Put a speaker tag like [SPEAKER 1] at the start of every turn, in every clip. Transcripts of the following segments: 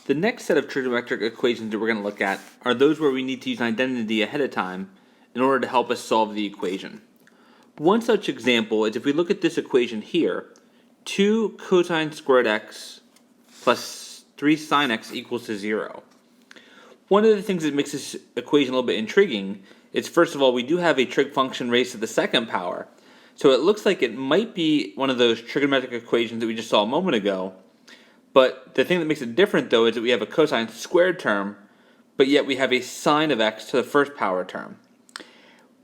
[SPEAKER 1] The next set of trigonometric equations that we're going to look at are those where we need to use an identity ahead of time in order to help us solve the equation. One such example is if we look at this equation here, 2 cosine squared x plus 3 sine x equals to 0. One of the things that makes this equation a little bit intriguing is, first of all, we do have a trig function raised to the second power, so it looks like it might be one of those trigonometric equations that we just saw a moment ago. But the thing that makes it different, though, is that we have a cosine squared term, but yet we have a sine of x to the first power term.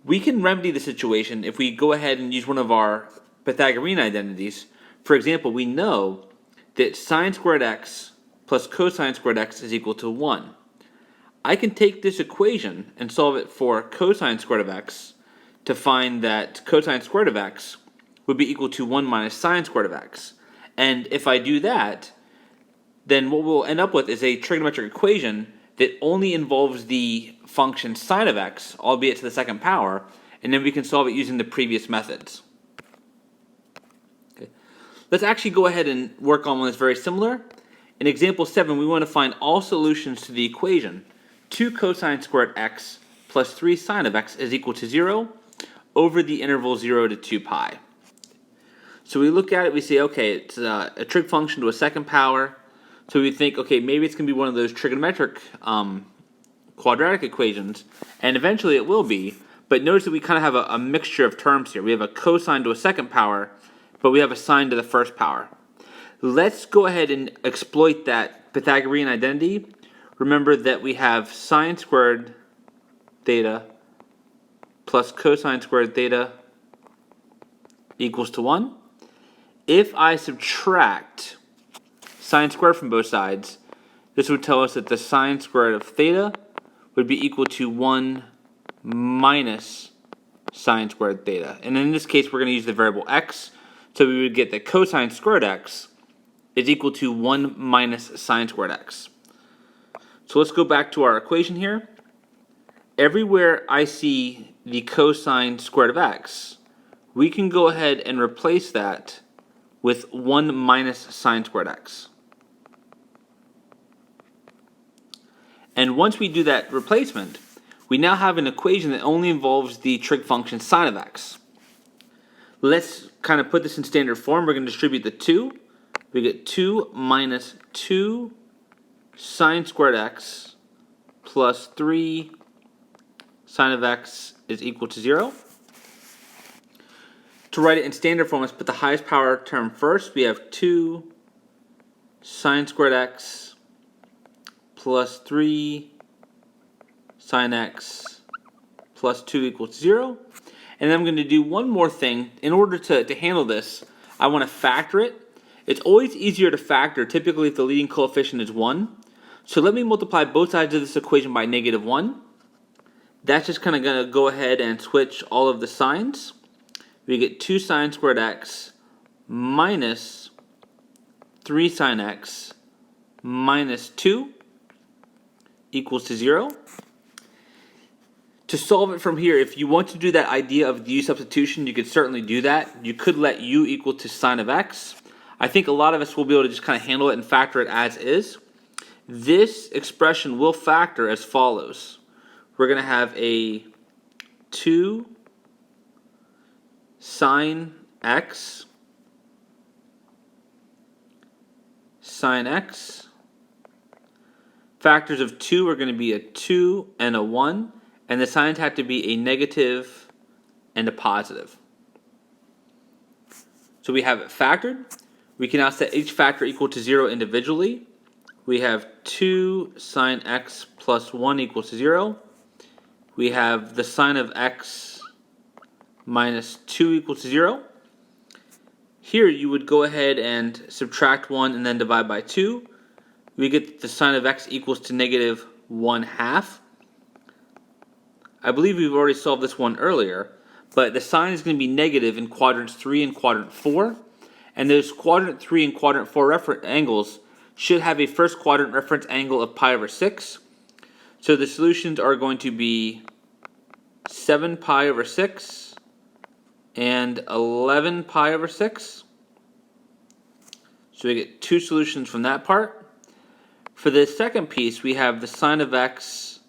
[SPEAKER 1] We can remedy the situation if we go ahead and use one of our Pythagorean identities. For example, we know that sine squared x plus cosine squared x is equal to 1. I can take this equation and solve it for cosine squared of x to find that cosine squared of x would be equal to 1 minus sine squared of x. And if I do that, then what we'll end up with is a trigonometric equation that only involves the function sine of x, albeit to the second power, and then we can solve it using the previous methods. Okay. Let's actually go ahead and work on one that's very similar. In example 7, we want to find all solutions to the equation 2 cosine squared x plus 3 sine of x is equal to 0 over the interval 0 to 2 pi. So we look at it, we say, okay, it's a trig function to a second power. So we think, okay, maybe it's going to be one of those trigonometric quadratic equations, and eventually it will be. But notice that we kind of have a mixture of terms here. We have a cosine to a second power, but we have a sine to the first power. Let's go ahead and exploit that Pythagorean identity. Remember that we have sine squared theta plus cosine squared theta equals to 1. If I subtract sine squared from both sides, this would tell us that the sine squared of theta would be equal to 1 minus sine squared theta. And in this case, we're going to use the variable x, so we would get that cosine squared x is equal to 1 minus sine squared x. So let's go back to our equation here. Everywhere I see the cosine squared of x, we can go ahead and replace that with 1 minus sine squared x. And once we do that replacement, we now have an equation that only involves the trig function sine of x. Let's kind of put this in standard form. We're going to distribute the 2. We get 2 minus 2 sine squared x plus 3 sine of x is equal to 0. To write it in standard form, let's put the highest power term first. We have 2 sine squared x plus 3 sine x plus 2 equals 0. And then I'm going to do one more thing. In order to handle this, I want to factor it. It's always easier to factor, typically if the leading coefficient is 1. So let me multiply both sides of this equation by negative 1. That's just kind of going to go ahead and switch all of the signs. We get 2 sine squared x minus 3 sine x minus 2 equals to 0. To solve it from here, if you want to do that idea of the u substitution, you could certainly do that. You could let u equal to sine of x. I think a lot of us will be able to just kind of handle it and factor it as is. This expression will factor as follows. We're going to have a 2 sine x Factors of 2 are going to be a 2 and a 1, and the signs have to be a negative and a positive. So we have it factored. We can now set each factor equal to 0 individually. We have 2 sine x plus 1 equals to 0. We have the sine of x minus 2 equals to 0. Here you would go ahead and subtract 1 and then divide by 2. We get the sine of x equals to negative 1/2. I believe we've already solved this one earlier, but the sign is going to be negative in quadrants 3 and quadrant 4. And those quadrant 3 and quadrant 4 reference angles should have a first quadrant reference angle of pi over 6. So the solutions are going to be 7 pi over 6 and 11 pi over 6. So we get two solutions from that part. For the second piece, we have the sine of x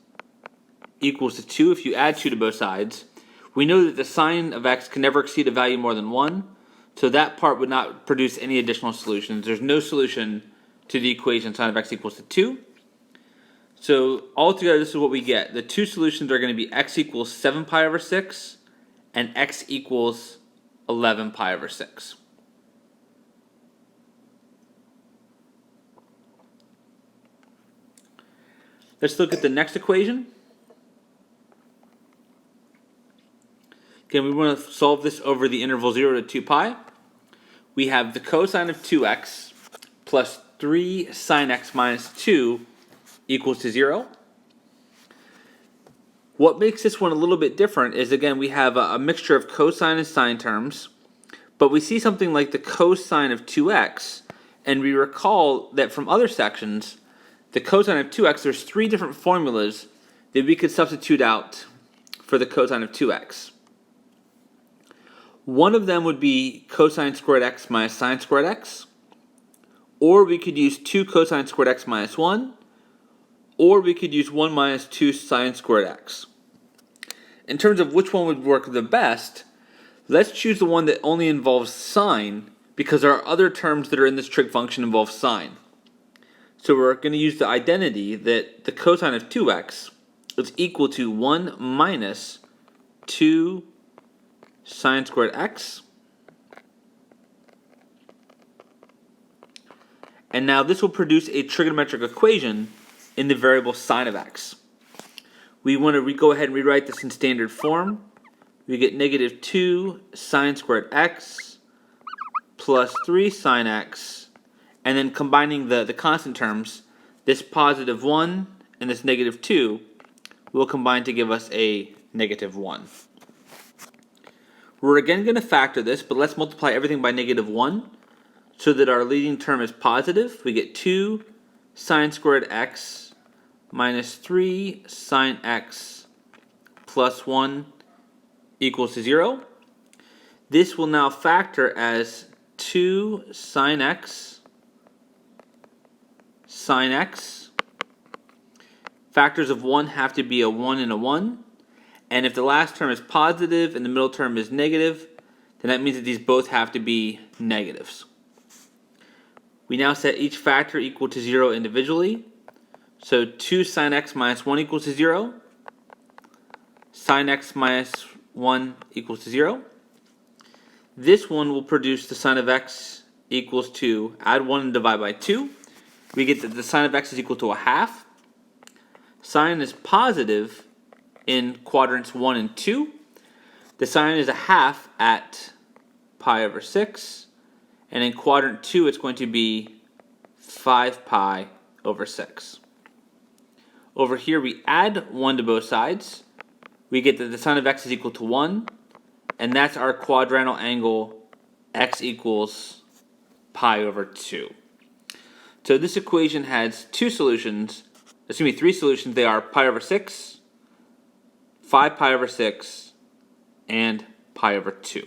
[SPEAKER 1] equals to 2 if you add 2 to both sides. We know that the sine of x can never exceed a value more than 1, so that part would not produce any additional solutions. There's no solution to the equation sine of x equals to 2. So altogether, this is what we get. The two solutions are going to be x equals 7 pi over 6 and x equals 11 pi over 6. Let's look at the next equation. Again, we want to solve this over the interval 0 to 2 pi. We have the cosine of 2x plus 3 sine x minus 2 equals to 0. What makes this one a little bit different is, again, we have a mixture of cosine and sine terms, but we see something like the cosine of 2x, and we recall that from other sections, the cosine of 2x, there's 3 different formulas that we could substitute out for the cosine of 2x. One of them would be cosine squared x minus sine squared x, or we could use 2 cosine squared x minus 1, or we could use 1 minus 2 sine squared x. In terms of which one would work the best, let's choose the one that only involves sine, because our other terms that are in this trig function involve sine. So we're going to use the identity that the cosine of 2x is equal to 1 minus 2 sine squared x. And now this will produce a trigonometric equation in the variable sine of x. We want to go ahead and rewrite this in standard form. We get negative 2 sine squared x plus 3 sine x. And then combining the constant terms, this positive 1 and this negative 2 will combine to give us a negative 1. We're again going to factor this, but let's multiply everything by negative 1 so that our leading term is positive. We get 2 sine squared x minus 3 sine x plus 1 equals to 0. This will now factor as 2 sine x sine x. Factors of 1 have to be a 1 and a 1. And if the last term is positive and the middle term is negative, then that means that these both have to be negatives. We now set each factor equal to 0 individually. So 2 sine x minus 1 equals to 0. Sine x minus 1 equals to 0. This one will produce the sine of x equals to, add 1 and divide by 2. We get that the sine of x is equal to a half. Sine is positive in quadrants 1 and 2. The sine is a half at pi over 6. And in quadrant 2, it's going to be 5 pi over 6. Over here, we add 1 to both sides. We get that the sine of x is equal to 1. And that's our quadrantal angle x equals pi over 2. So this equation has three solutions. They are pi over 6, 5 pi over 6, and pi over 2.